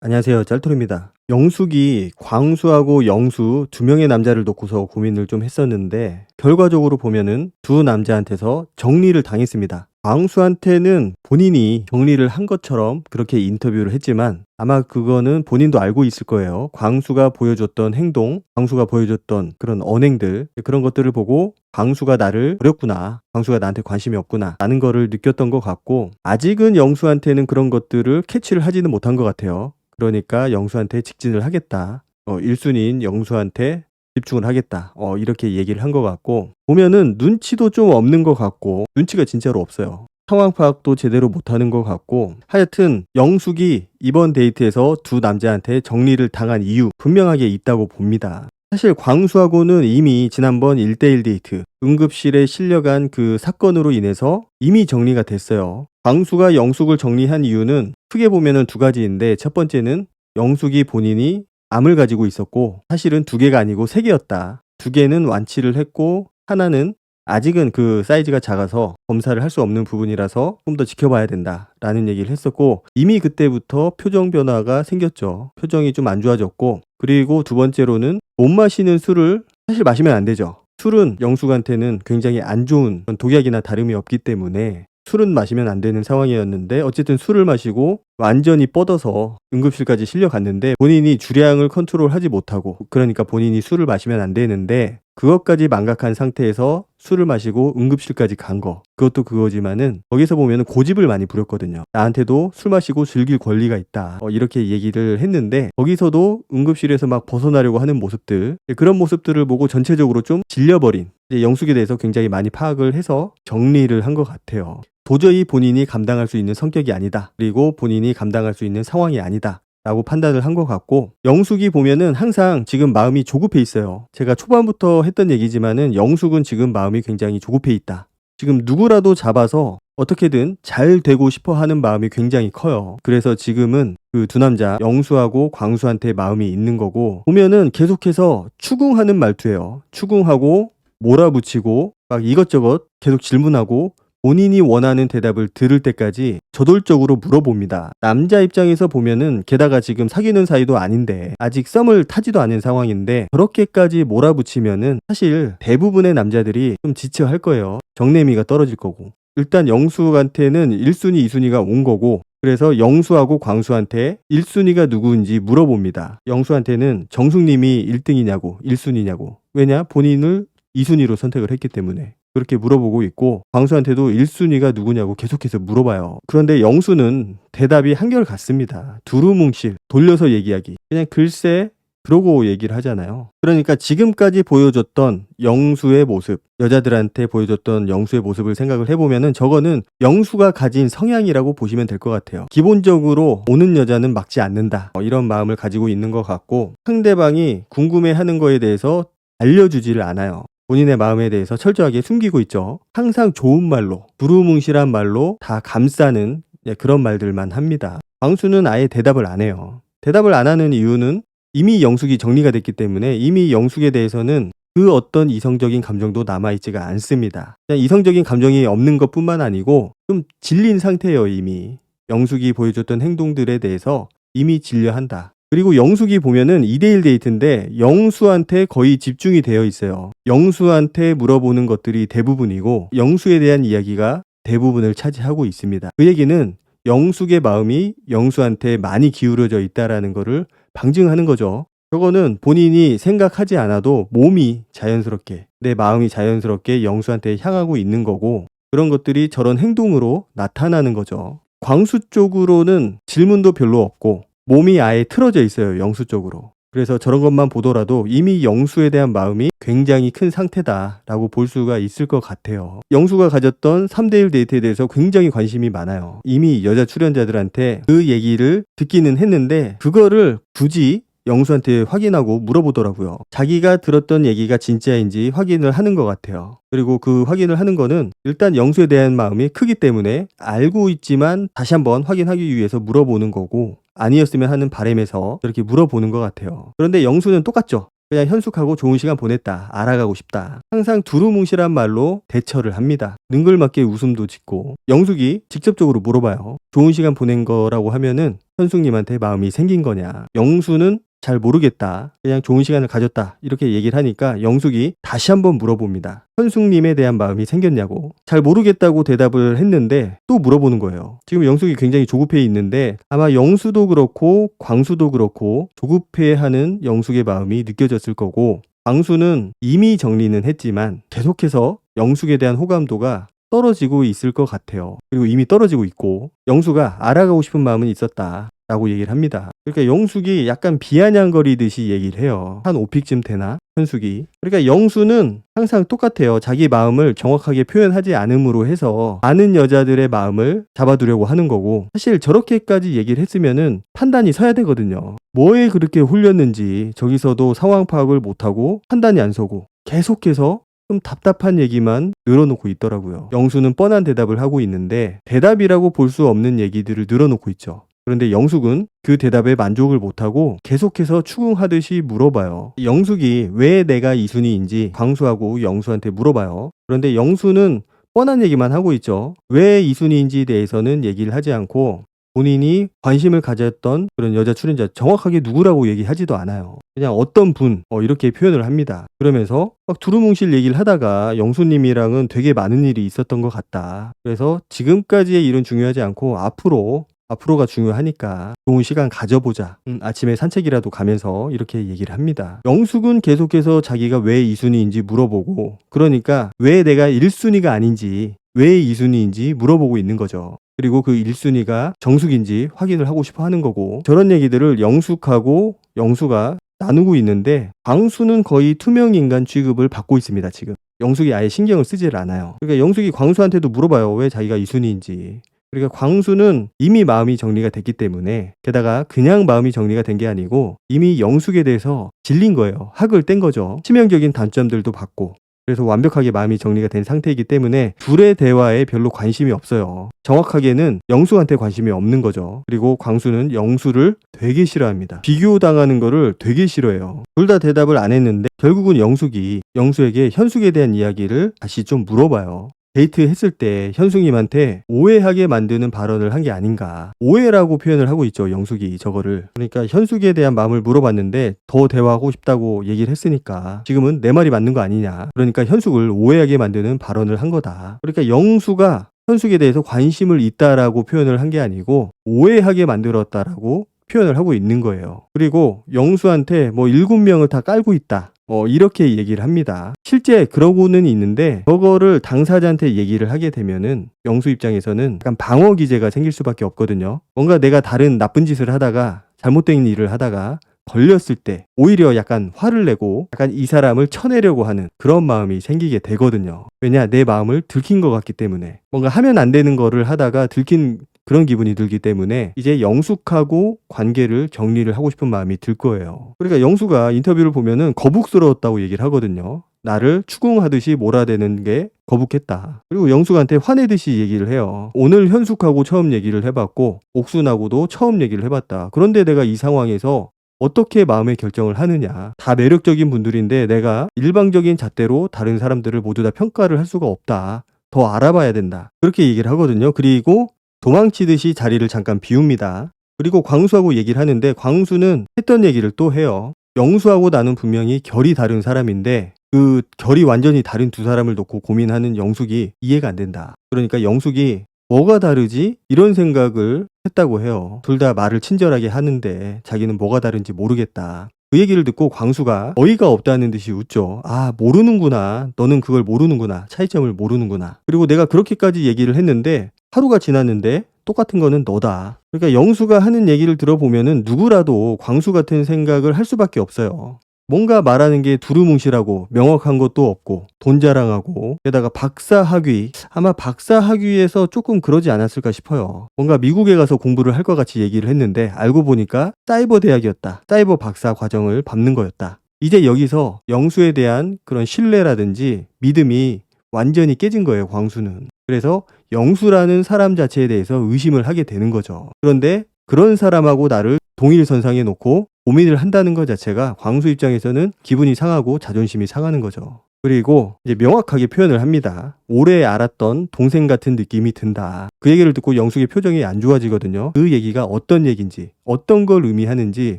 안녕하세요. 짤토리입니다. 영숙이 광수하고 영수 두 명의 남자를 놓고서 고민을 좀 했었는데 결과적으로 보면은 두 남자한테서 정리를 당했습니다. 광수한테는 본인이 정리를 한 것처럼 그렇게 인터뷰를 했지만 아마 그거는 본인도 알고 있을 거예요. 광수가 보여줬던 행동, 광수가 보여줬던 그런 언행들, 그런 것들을 보고 광수가 나를 버렸구나, 광수가 나한테 관심이 없구나 라는 거를 느꼈던 것 같고, 아직은 영수한테는 그런 것들을 캐치를 하지는 못한 것 같아요. 그러니까 영수한테 직진을 하겠다. 1순위인 영수한테 집중을 하겠다. 이렇게 얘기를 한 것 같고, 보면은 눈치도 좀 없는 것 같고, 눈치가 진짜로 없어요. 상황 파악도 제대로 못하는 것 같고, 하여튼 영숙이 이번 데이트에서 두 남자한테 정리를 당한 이유 분명하게 있다고 봅니다. 사실 광수하고는 이미 지난번 1대1 데이트, 응급실에 실려간 그 사건으로 인해서 이미 정리가 됐어요. 광수가 영숙을 정리한 이유는 크게 보면은 두 가지인데, 첫 번째는 영숙이 본인이 암을 가지고 있었고 사실은 두 개가 아니고 세 개였다. 두 개는 완치를 했고 하나는 아직은 그 사이즈가 작아서 검사를 할 수 없는 부분이라서 좀 더 지켜봐야 된다 라는 얘기를 했었고, 이미 그때부터 표정 변화가 생겼죠. 표정이 좀 안 좋아졌고, 그리고 두 번째로는 못 마시는 술을 사실 마시면 안 되죠. 술은 영숙한테는 굉장히 안 좋은 독약이나 다름이 없기 때문에 술은 마시면 안 되는 상황이었는데, 어쨌든 술을 마시고 완전히 뻗어서 응급실까지 실려갔는데 본인이 주량을 컨트롤하지 못하고, 그러니까 본인이 술을 마시면 안 되는데 그것까지 망각한 상태에서 술을 마시고 응급실까지 간 거, 그것도 그거지만은 거기서 보면 고집을 많이 부렸거든요. 나한테도 술 마시고 즐길 권리가 있다, 이렇게 얘기를 했는데 거기서도 응급실에서 막 벗어나려고 하는 모습들, 그런 모습들을 보고 전체적으로 좀 질려버린, 이제 영숙에 대해서 굉장히 많이 파악을 해서 정리를 한 것 같아요. 도저히 본인이 감당할 수 있는 성격이 아니다, 그리고 본인이 감당할 수 있는 상황이 아니다 라고 판단을 한 것 같고, 영숙이 보면은 항상 지금 마음이 조급해 있어요. 제가 초반부터 했던 얘기지만은 영숙은 지금 마음이 굉장히 조급해 있다. 지금 누구라도 잡아서 어떻게든 잘 되고 싶어 하는 마음이 굉장히 커요. 그래서 지금은 그 두 남자 영수하고 광수한테 마음이 있는 거고, 보면은 계속해서 추궁하는 말투예요. 추궁하고 몰아붙이고 막 이것저것 계속 질문하고 본인이 원하는 대답을 들을 때까지 저돌적으로 물어봅니다. 남자 입장에서 보면은, 게다가 지금 사귀는 사이도 아닌데 아직 썸을 타지도 않은 상황인데 그렇게까지 몰아붙이면은 사실 대부분의 남자들이 좀 지쳐할 거예요. 정내미가 떨어질 거고. 일단 영수한테는 1순위, 2순위가 온 거고, 그래서 영수하고 광수한테 1순위가 누구인지 물어봅니다. 영수한테는 정숙님이 1등이냐고 1순위냐고. 왜냐? 본인을 2순위로 선택을 했기 때문에 그렇게 물어보고 있고, 광수한테도 1순위가 누구냐고 계속해서 물어봐요. 그런데 영수는 대답이 한결같습니다. 두루뭉실, 돌려서 얘기하기, 그냥 글쎄 그러고 얘기를 하잖아요. 그러니까 지금까지 보여줬던 영수의 모습, 여자들한테 보여줬던 영수의 모습을 생각을 해보면은 저거는 영수가 가진 성향이라고 보시면 될 것 같아요. 기본적으로 오는 여자는 막지 않는다, 이런 마음을 가지고 있는 것 같고, 상대방이 궁금해하는 거에 대해서 알려주지를 않아요. 본인의 마음에 대해서 철저하게 숨기고 있죠. 항상 좋은 말로, 두루뭉실한 말로 다 감싸는 그런 말들만 합니다. 광수는 아예 대답을 안 해요. 대답을 안 하는 이유는 이미 영숙이 정리가 됐기 때문에 이미 영숙에 대해서는 그 어떤 이성적인 감정도 남아있지가 않습니다. 그냥 이성적인 감정이 없는 것뿐만 아니고 좀 질린 상태예요. 이미 영숙이 보여줬던 행동들에 대해서 이미 질려한다. 그리고 영숙이 보면은 2대1 데이트인데 영수한테 거의 집중이 되어 있어요. 영수한테 물어보는 것들이 대부분이고 영수에 대한 이야기가 대부분을 차지하고 있습니다. 그 얘기는 영숙의 마음이 영수한테 많이 기울어져 있다라는 거를 방증하는 거죠. 저거는 본인이 생각하지 않아도 몸이 자연스럽게, 내 마음이 자연스럽게 영수한테 향하고 있는 거고, 그런 것들이 저런 행동으로 나타나는 거죠. 광수 쪽으로는 질문도 별로 없고 몸이 아예 틀어져 있어요. 영수 쪽으로. 그래서 저런 것만 보더라도 이미 영수에 대한 마음이 굉장히 큰 상태다라고 볼 수가 있을 것 같아요. 영수가 가졌던 3대1 데이트에 대해서 굉장히 관심이 많아요. 이미 여자 출연자들한테 그 얘기를 듣기는 했는데 그거를 굳이 영수한테 확인하고 물어보더라고요. 자기가 들었던 얘기가 진짜인지 확인을 하는 것 같아요. 그리고 그 확인을 하는 거는 일단 영수에 대한 마음이 크기 때문에 알고 있지만 다시 한번 확인하기 위해서 물어보는 거고, 아니었으면 하는 바람에서 그렇게 물어보는 것 같아요. 그런데 영수는 똑같죠. 그냥 현숙하고 좋은 시간 보냈다. 알아가고 싶다. 항상 두루뭉실한 말로 대처를 합니다. 능글맞게 웃음도 짓고 영숙이 직접적으로 물어봐요. 좋은 시간 보낸 거라고 하면은 현숙님한테 마음이 생긴 거냐. 영수는 잘 모르겠다. 그냥 좋은 시간을 가졌다. 이렇게 얘기를 하니까 영숙이 다시 한번 물어봅니다. 현숙님에 대한 마음이 생겼냐고. 잘 모르겠다고 대답을 했는데 또 물어보는 거예요. 지금 영숙이 굉장히 조급해 있는데 아마 영수도 그렇고 광수도 그렇고 조급해하는 영숙의 마음이 느껴졌을 거고, 광수는 이미 정리는 했지만 계속해서 영숙에 대한 호감도가 떨어지고 있을 것 같아요. 그리고 이미 떨어지고 있고 영수가 알아가고 싶은 마음은 있었다 라고 얘기를 합니다. 그러니까 영숙이 약간 비아냥거리듯이 얘기를 해요. 한 5픽쯤 되나? 현숙이. 그러니까 영수는 항상 똑같아요. 자기 마음을 정확하게 표현하지 않음으로 해서 많은 여자들의 마음을 잡아두려고 하는 거고, 사실 저렇게까지 얘기를 했으면은 판단이 서야 되거든요. 뭐에 그렇게 홀렸는지 저기서도 상황 파악을 못하고 판단이 안 서고 계속해서 좀 답답한 얘기만 늘어놓고 있더라고요. 영수는 뻔한 대답을 하고 있는데 대답이라고 볼 수 없는 얘기들을 늘어놓고 있죠. 그런데 영숙은 그 대답에 만족을 못하고 계속해서 추궁하듯이 물어봐요. 영숙이 왜 내가 이순희인지 광수하고 영수한테 물어봐요. 그런데 영수는 뻔한 얘기만 하고 있죠. 왜 이순희인지에 대해서는 얘기를 하지 않고 본인이 관심을 가졌던 그런 여자 출연자 정확하게 누구라고 얘기하지도 않아요. 그냥 어떤 분 이렇게 표현을 합니다. 그러면서 막 두루뭉실 얘기를 하다가 영수님이랑은 되게 많은 일이 있었던 것 같다. 그래서 지금까지의 일은 중요하지 않고 앞으로가 중요하니까 좋은 시간 가져보자. 아침에 산책이라도 가면서 이렇게 얘기를 합니다. 영숙은 계속해서 자기가 왜 이순희인지 물어보고, 그러니까 왜 내가 1순위가 아닌지, 왜 이순희인지 물어보고 있는 거죠. 그리고 그 1순위가 정숙인지 확인을 하고 싶어 하는 거고, 저런 얘기들을 영숙하고 영수가 나누고 있는데 광수는 거의 투명인간 취급을 받고 있습니다. 지금 영숙이 아예 신경을 쓰질 않아요. 그러니까 영숙이 광수한테도 물어봐요. 왜 자기가 이순희인지. 그러니까 광수는 이미 마음이 정리가 됐기 때문에, 게다가 그냥 마음이 정리가 된 게 아니고 이미 영숙에 대해서 질린 거예요. 학을 뗀 거죠. 치명적인 단점들도 봤고. 그래서 완벽하게 마음이 정리가 된 상태이기 때문에 둘의 대화에 별로 관심이 없어요. 정확하게는 영숙한테 관심이 없는 거죠. 그리고 광수는 영수를 되게 싫어합니다. 비교당하는 거를 되게 싫어해요. 둘 다 대답을 안 했는데 결국은 영숙이 영수에게 현숙에 대한 이야기를 다시 좀 물어봐요. 데이트했을 때 현숙님한테 오해하게 만드는 발언을 한 게 아닌가. 오해라고 표현을 하고 있죠, 영숙이 저거를. 그러니까 현숙에 대한 마음을 물어봤는데 더 대화하고 싶다고 얘기를 했으니까 지금은 내 말이 맞는 거 아니냐. 그러니까 현숙을 오해하게 만드는 발언을 한 거다. 그러니까 영수가 현숙에 대해서 관심을 있다라고 표현을 한 게 아니고 오해하게 만들었다라고 표현을 하고 있는 거예요. 그리고 영수한테 7명을 다 깔고 있다. 이렇게 얘기를 합니다. 실제 그러고는 있는데 저거를 당사자한테 얘기를 하게 되면은 영수 입장에서는 약간 방어 기제가 생길 수밖에 없거든요. 뭔가 내가 다른 나쁜 짓을 하다가 잘못된 일을 하다가 걸렸을 때 오히려 약간 화를 내고 약간 이 사람을 쳐내려고 하는 그런 마음이 생기게 되거든요. 왜냐, 내 마음을 들킨 것 같기 때문에. 뭔가 하면 안 되는 거를 하다가 들킨 그런 기분이 들기 때문에 이제 영숙하고 관계를 정리를 하고 싶은 마음이 들 거예요. 그러니까 영수가 인터뷰를 보면은 거북스러웠다고 얘기를 하거든요. 나를 추궁하듯이 몰아대는 게 거북했다. 그리고 영숙한테 화내듯이 얘기를 해요. 오늘 현숙하고 처음 얘기를 해봤고 옥순하고도 처음 얘기를 해봤다. 그런데 내가 이 상황에서 어떻게 마음의 결정을 하느냐. 다 매력적인 분들인데 내가 일방적인 잣대로 다른 사람들을 모두 다 평가를 할 수가 없다. 더 알아봐야 된다. 그렇게 얘기를 하거든요. 그리고 도망치듯이 자리를 잠깐 비웁니다. 그리고 광수하고 얘기를 하는데 광수는 했던 얘기를 또 해요. 영수하고 나는 분명히 결이 다른 사람인데 그 결이 완전히 다른 두 사람을 놓고 고민하는 영숙이 이해가 안 된다. 그러니까 영숙이 뭐가 다르지? 이런 생각을 했다고 해요. 둘 다 말을 친절하게 하는데 자기는 뭐가 다른지 모르겠다. 그 얘기를 듣고 광수가 어이가 없다는 듯이 웃죠. 아, 모르는구나. 너는 그걸 모르는구나. 차이점을 모르는구나. 그리고 내가 그렇게까지 얘기를 했는데 하루가 지났는데 똑같은 거는 너다. 그러니까 영수가 하는 얘기를 들어보면은 누구라도 광수 같은 생각을 할 수밖에 없어요. 뭔가 말하는 게 두루뭉실하고 명확한 것도 없고 돈 자랑하고, 게다가 박사 학위, 아마 박사 학위에서 조금 그러지 않았을까 싶어요. 뭔가 미국에 가서 공부를 할 것 같이 얘기를 했는데 알고 보니까 사이버 대학이었다. 사이버 박사 과정을 밟는 거였다. 이제 여기서 영수에 대한 그런 신뢰라든지 믿음이 완전히 깨진 거예요, 광수는. 그래서 영수라는 사람 자체에 대해서 의심을 하게 되는 거죠. 그런데 그런 사람하고 나를 동일선상에 놓고 고민을 한다는 것 자체가 광수 입장에서는 기분이 상하고 자존심이 상하는 거죠. 그리고 이제 명확하게 표현을 합니다. 오래 알았던 동생 같은 느낌이 든다. 그 얘기를 듣고 영숙의 표정이 안 좋아지거든요. 그 얘기가 어떤 얘기인지, 어떤 걸 의미하는지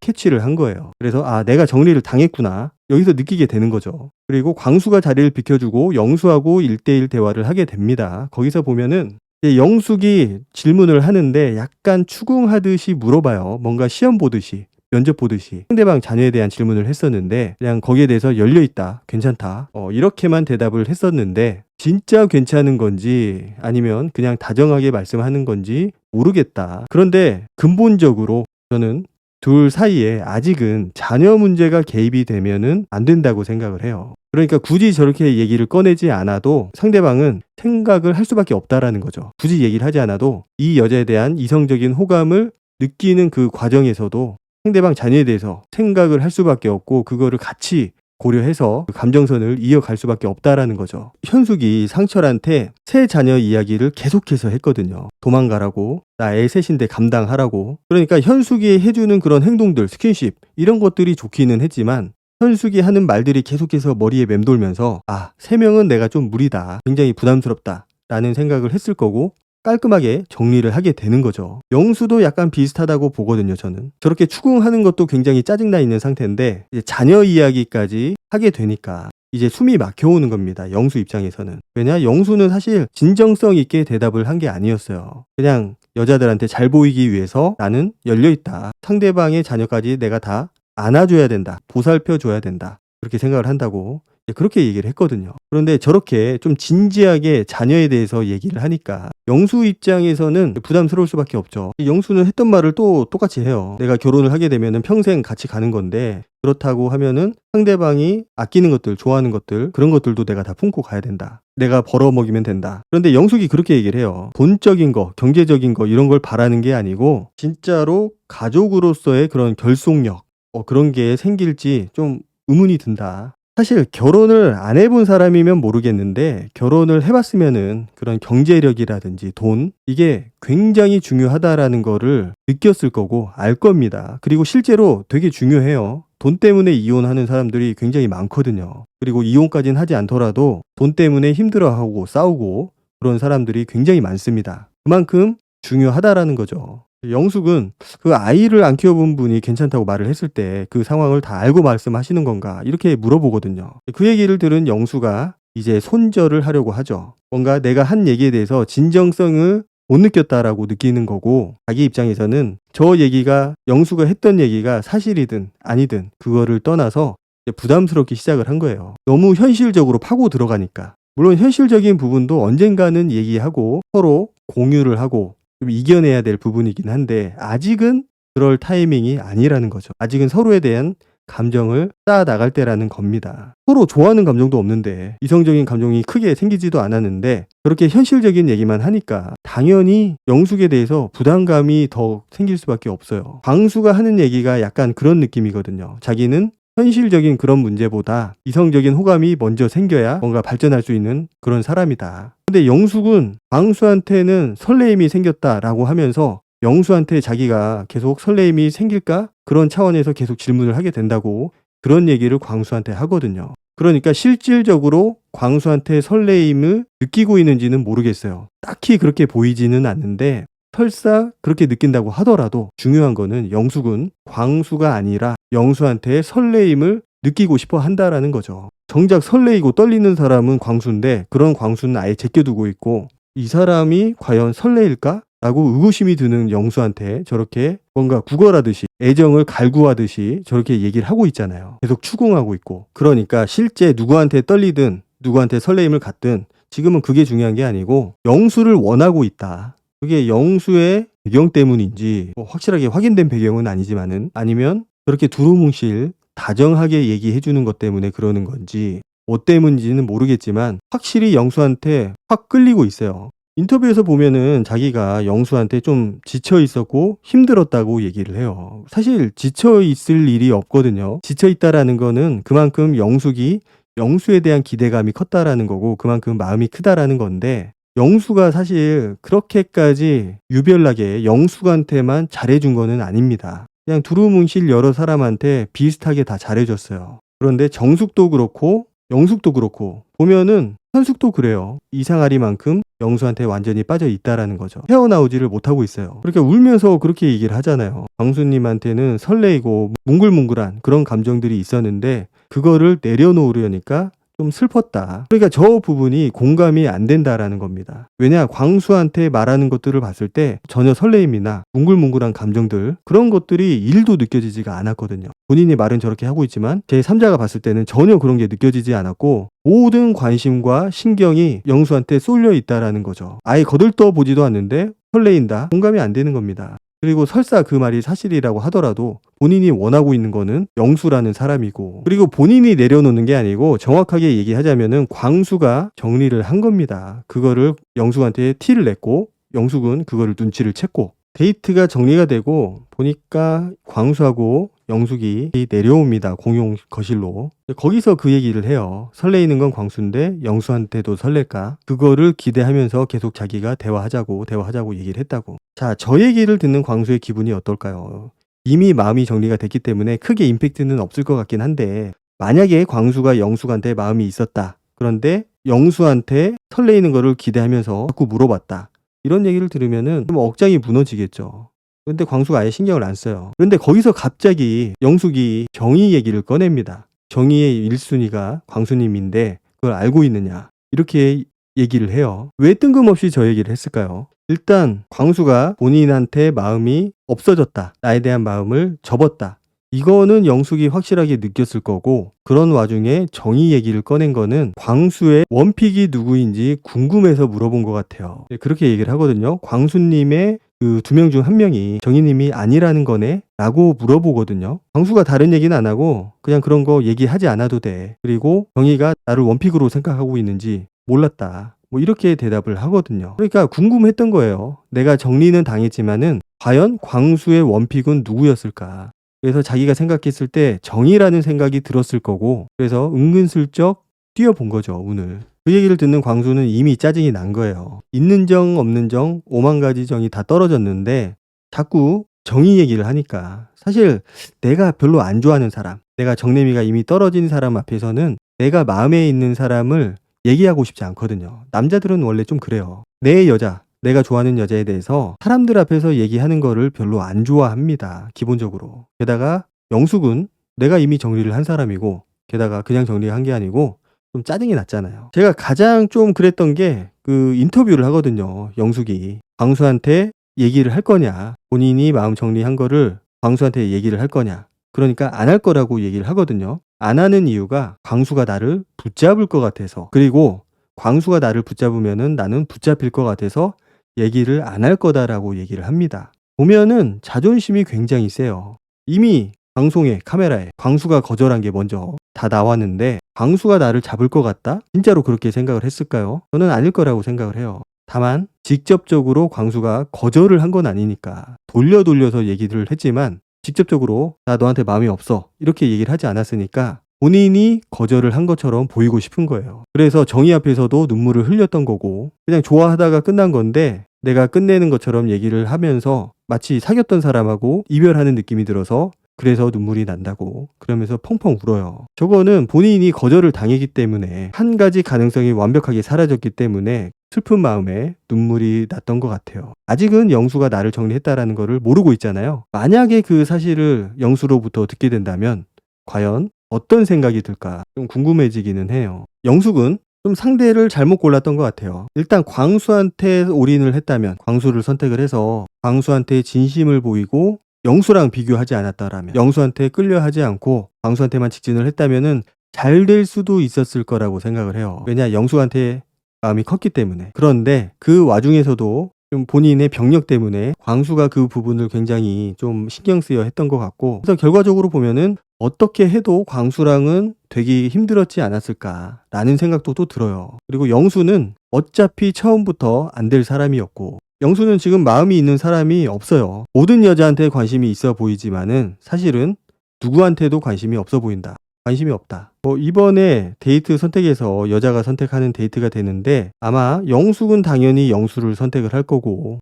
캐치를 한 거예요. 그래서 아, 내가 정리를 당했구나. 여기서 느끼게 되는 거죠. 그리고 광수가 자리를 비켜주고 영수하고 1대1 대화를 하게 됩니다. 거기서 보면은 이제 영숙이 질문을 하는데 약간 추궁하듯이 물어봐요. 뭔가 시험 보듯이. 면접 보듯이 상대방 자녀에 대한 질문을 했었는데 그냥 거기에 대해서 열려있다, 괜찮다, 이렇게만 대답을 했었는데 진짜 괜찮은 건지 아니면 그냥 다정하게 말씀하는 건지 모르겠다. 그런데 근본적으로 저는 둘 사이에 아직은 자녀 문제가 개입이 되면은 안 된다고 생각을 해요. 그러니까 굳이 저렇게 얘기를 꺼내지 않아도 상대방은 생각을 할 수밖에 없다라는 거죠. 굳이 얘기를 하지 않아도 이 여자에 대한 이성적인 호감을 느끼는 그 과정에서도 상대방 자녀에 대해서 생각을 할 수밖에 없고 그거를 같이 고려해서 그 감정선을 이어갈 수밖에 없다라는 거죠. 현숙이 상철한테 새 자녀 이야기를 계속해서 했거든요. 도망가라고, 나 애 셋인데 감당하라고. 그러니까 현숙이 해주는 그런 행동들, 스킨십 이런 것들이 좋기는 했지만 현숙이 하는 말들이 계속해서 머리에 맴돌면서 아, 3명은 내가 좀 무리다, 굉장히 부담스럽다 라는 생각을 했을 거고 깔끔하게 정리를 하게 되는 거죠. 영수도 약간 비슷하다고 보거든요, 저는. 저렇게 추궁하는 것도 굉장히 짜증나 있는 상태인데 이제 자녀 이야기까지 하게 되니까 이제 숨이 막혀오는 겁니다. 영수 입장에서는. 왜냐? 영수는 사실 진정성 있게 대답을 한 게 아니었어요. 그냥 여자들한테 잘 보이기 위해서 나는 열려있다. 상대방의 자녀까지 내가 다 안아줘야 된다. 보살펴줘야 된다. 그렇게 생각을 한다고 그렇게 얘기를 했거든요. 그런데 저렇게 좀 진지하게 자녀에 대해서 얘기를 하니까 영수 입장에서는 부담스러울 수밖에 없죠. 영수는 했던 말을 또 똑같이 해요. 내가 결혼을 하게 되면 평생 같이 가는 건데 그렇다고 하면은 상대방이 아끼는 것들, 좋아하는 것들, 그런 것들도 내가 다 품고 가야 된다. 내가 벌어먹이면 된다. 그런데 영숙이 그렇게 얘기를 해요. 돈적인 거, 경제적인 거 이런 걸 바라는 게 아니고 진짜로 가족으로서의 그런 결속력, 그런 게 생길지 좀 의문이 든다. 사실 결혼을 안 해본 사람이면 모르겠는데 결혼을 해봤으면은 그런 경제력이라든지 돈, 이게 굉장히 중요하다라는 거를 느꼈을 거고 알 겁니다. 그리고 실제로 되게 중요해요. 돈 때문에 이혼하는 사람들이 굉장히 많거든요. 그리고 이혼까지는 하지 않더라도 돈 때문에 힘들어하고 싸우고 그런 사람들이 굉장히 많습니다. 그만큼 중요하다라는 거죠. 영숙은 그 아이를 안 키워본 분이 괜찮다고 말을 했을 때 그 상황을 다 알고 말씀하시는 건가 이렇게 물어보거든요. 그 얘기를 들은 영수가 이제 손절을 하려고 하죠. 뭔가 내가 한 얘기에 대해서 진정성을 못 느꼈다라고 느끼는 거고 자기 입장에서는 저 얘기가 영수가 했던 얘기가 사실이든 아니든 그거를 떠나서 부담스럽게 시작을 한 거예요. 너무 현실적으로 파고 들어가니까. 물론 현실적인 부분도 언젠가는 얘기하고 서로 공유를 하고 좀 이겨내야 될 부분이긴 한데 아직은 그럴 타이밍이 아니라는 거죠. 아직은 서로에 대한 감정을 쌓아 나갈 때라는 겁니다. 서로 좋아하는 감정도 없는데 이성적인 감정이 크게 생기지도 않았는데 그렇게 현실적인 얘기만 하니까 당연히 영숙에 대해서 부담감이 더 생길 수밖에 없어요. 광수가 하는 얘기가 약간 그런 느낌이거든요. 자기는 현실적인 그런 문제보다 이성적인 호감이 먼저 생겨야 뭔가 발전할 수 있는 그런 사람이다. 근데 영숙은 광수한테는 설레임이 생겼다라고 하면서 영수한테 자기가 계속 설레임이 생길까? 그런 차원에서 계속 질문을 하게 된다고 그런 얘기를 광수한테 하거든요. 그러니까 실질적으로 광수한테 설레임을 느끼고 있는지는 모르겠어요. 딱히 그렇게 보이지는 않는데 설사 그렇게 느낀다고 하더라도 중요한 거는 영숙은 광수가 아니라 영수한테 설레임을 느끼고 싶어 한다라는 거죠. 정작 설레이고 떨리는 사람은 광수인데 그런 광수는 아예 제껴두고 있고 이 사람이 과연 설레일까? 라고 의구심이 드는 영수한테 저렇게 뭔가 구걸하듯이 애정을 갈구하듯이 저렇게 얘기를 하고 있잖아요. 계속 추궁하고 있고. 그러니까 실제 누구한테 떨리든 누구한테 설레임을 갖든 지금은 그게 중요한 게 아니고 영수를 원하고 있다. 그게 영수의 배경 때문인지 확실하게 확인된 배경은 아니지만은 아니면 그렇게 두루뭉실 다정하게 얘기해 주는 것 때문에 그러는 건지 뭐 때문인지는 모르겠지만 확실히 영수한테 확 끌리고 있어요. 인터뷰에서 보면은 자기가 영수한테 좀 지쳐 있었고 힘들었다고 얘기를 해요. 사실 지쳐 있을 일이 없거든요. 지쳐 있다라는 거는 그만큼 영수에 대한 기대감이 컸다라는 거고 그만큼 마음이 크다라는 건데 영수가 사실 그렇게까지 유별나게 영숙한테만 잘해준 거는 아닙니다. 그냥 두루뭉실 여러 사람한테 비슷하게 다 잘해줬어요. 그런데 정숙도 그렇고 영숙도 그렇고 보면은 현숙도 그래요. 이상하리만큼 영수한테 완전히 빠져 있다라는 거죠. 헤어나오지를 못하고 있어요. 그렇게 울면서 그렇게 얘기를 하잖아요. 광수님한테는 설레이고 뭉글뭉글한 그런 감정들이 있었는데 그거를 내려놓으려니까 좀 슬펐다. 그러니까 저 부분이 공감이 안 된다라는 겁니다. 왜냐, 광수한테 말하는 것들을 봤을 때 전혀 설레임이나 뭉글뭉글한 감정들, 그런 것들이 1도 느껴지지가 않았거든요. 본인이 말은 저렇게 하고 있지만 제 3자가 봤을 때는 전혀 그런 게 느껴지지 않았고 모든 관심과 신경이 영수한테 쏠려 있다라는 거죠. 아예 거들떠 보지도 않는데 설레인다? 공감이 안 되는 겁니다. 그리고 설사 그 말이 사실이라고 하더라도 본인이 원하고 있는 거는 영수라는 사람이고, 그리고 본인이 내려놓는 게 아니고 정확하게 얘기하자면은 광수가 정리를 한 겁니다. 그거를 영숙한테 티를 냈고 영숙은 그거를 눈치를 챘고 데이트가 정리가 되고 보니까 광수하고 영숙이 내려옵니다. 공용 거실로. 거기서 그 얘기를 해요. 설레이는 건 광수인데 영수한테도 설렐까? 그거를 기대하면서 계속 자기가 대화하자고 얘기를 했다고. 자, 저 얘기를 듣는 광수의 기분이 어떨까요? 이미 마음이 정리가 됐기 때문에 크게 임팩트는 없을 것 같긴 한데, 만약에 광수가 영숙한테 마음이 있었다. 그런데 영수한테 설레이는 거를 기대하면서 자꾸 물어봤다. 이런 얘기를 들으면은 좀 억장이 무너지겠죠. 근데 광수가 아예 신경을 안 써요. 그런데 거기서 갑자기 영숙이 정의 얘기를 꺼냅니다. 정의의 1순위가 광수님인데 그걸 알고 있느냐, 이렇게 얘기를 해요. 왜 뜬금없이 저 얘기를 했을까요? 일단 광수가 본인한테 마음이 없어졌다, 나에 대한 마음을 접었다, 이거는 영숙이 확실하게 느꼈을 거고, 그런 와중에 정의 얘기를 꺼낸 거는 광수의 원픽이 누구인지 궁금해서 물어본 것 같아요. 그렇게 얘기를 하거든요. 광수님의 그 2명 중 1명이 정의님이 아니라는 거네? 라고 물어보거든요. 광수가 다른 얘기는 안 하고 그냥 그런 거 얘기하지 않아도 돼. 그리고 정의가 나를 원픽으로 생각하고 있는지 몰랐다. 뭐 이렇게 대답을 하거든요. 그러니까 궁금했던 거예요. 내가 정리는 당했지만은 과연 광수의 원픽은 누구였을까? 그래서 자기가 생각했을 때 정의라는 생각이 들었을 거고, 그래서 은근슬쩍 뛰어본 거죠, 운을. 그 얘기를 듣는 광수는 이미 짜증이 난 거예요. 있는 정 없는 정 5만 가지 정이 다 떨어졌는데 자꾸 정의 얘기를 하니까, 사실 내가 별로 안 좋아하는 사람, 내가 정내미가 이미 떨어진 사람 앞에서는 내가 마음에 있는 사람을 얘기하고 싶지 않거든요. 남자들은 원래 좀 그래요. 내 여자, 내가 좋아하는 여자에 대해서 사람들 앞에서 얘기하는 거를 별로 안 좋아합니다, 기본적으로. 게다가 영숙은 내가 이미 정리를 한 사람이고, 게다가 그냥 정리한 게 아니고 좀 짜증이 났잖아요. 제가 가장 좀 그랬던 게 그 인터뷰를 하거든요. 영숙이 광수한테 얘기를 할 거냐, 본인이 마음 정리한 거를 광수한테 얘기를 할 거냐, 그러니까 안 할 거라고 얘기를 하거든요. 안 하는 이유가 광수가 나를 붙잡을 것 같아서, 그리고 광수가 나를 붙잡으면은 나는 붙잡힐 것 같아서 얘기를 안 할 거다라고 얘기를 합니다. 보면은 자존심이 굉장히 세요. 이미 방송에, 카메라에 광수가 거절한 게 먼저 다 나왔는데 광수가 나를 잡을 것 같다? 진짜로 그렇게 생각을 했을까요? 저는 아닐 거라고 생각을 해요. 다만 직접적으로 광수가 거절을 한 건 아니니까 돌려서 얘기를 했지만, 직접적으로 나 너한테 마음이 없어 이렇게 얘기를 하지 않았으니까 본인이 거절을 한 것처럼 보이고 싶은 거예요. 그래서 정의 앞에서도 눈물을 흘렸던 거고, 그냥 좋아하다가 끝난 건데 내가 끝내는 것처럼 얘기를 하면서 마치 사귀었던 사람하고 이별하는 느낌이 들어서 그래서 눈물이 난다고 그러면서 펑펑 울어요. 저거는 본인이 거절을 당했기 때문에, 한 가지 가능성이 완벽하게 사라졌기 때문에 슬픈 마음에 눈물이 났던 것 같아요. 아직은 영수가 나를 정리했다라는 거를 모르고 있잖아요. 만약에 그 사실을 영수로부터 듣게 된다면 과연 어떤 생각이 들까 좀 궁금해지기는 해요. 영숙은 좀 상대를 잘못 골랐던 것 같아요. 일단 광수한테 올인을 했다면, 광수를 선택을 해서 광수한테 진심을 보이고 영수랑 비교하지 않았다라면, 영수한테 끌려하지 않고 광수한테만 직진을 했다면은 잘 될 수도 있었을 거라고 생각을 해요. 왜냐, 영수한테 마음이 컸기 때문에. 그런데 그 와중에서도 좀 본인의 병력 때문에 광수가 그 부분을 굉장히 좀 신경 쓰여 했던 것 같고, 그래서 결과적으로 보면은 어떻게 해도 광수랑은 되기 힘들었지 않았을까라는 생각도 또 들어요. 그리고 영수는 어차피 처음부터 안 될 사람이었고, 영수는 지금 마음이 있는 사람이 없어요. 모든 여자한테 관심이 있어 보이지만은 사실은 누구한테도 관심이 없어 보인다. 관심이 없다. 이번에 데이트 선택에서 여자가 선택하는 데이트가 되는데 아마 영숙은 당연히 영수를 선택을 할 거고,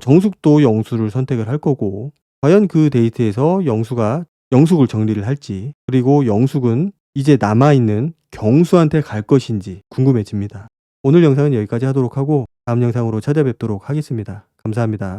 정숙도 영수를 선택을 할 거고, 과연 그 데이트에서 영숙을 정리를 할지, 그리고 영숙은 이제 남아있는 경수한테 갈 것인지 궁금해집니다. 오늘 영상은 여기까지 하도록 하고 다음 영상으로 찾아뵙도록 하겠습니다. 감사합니다.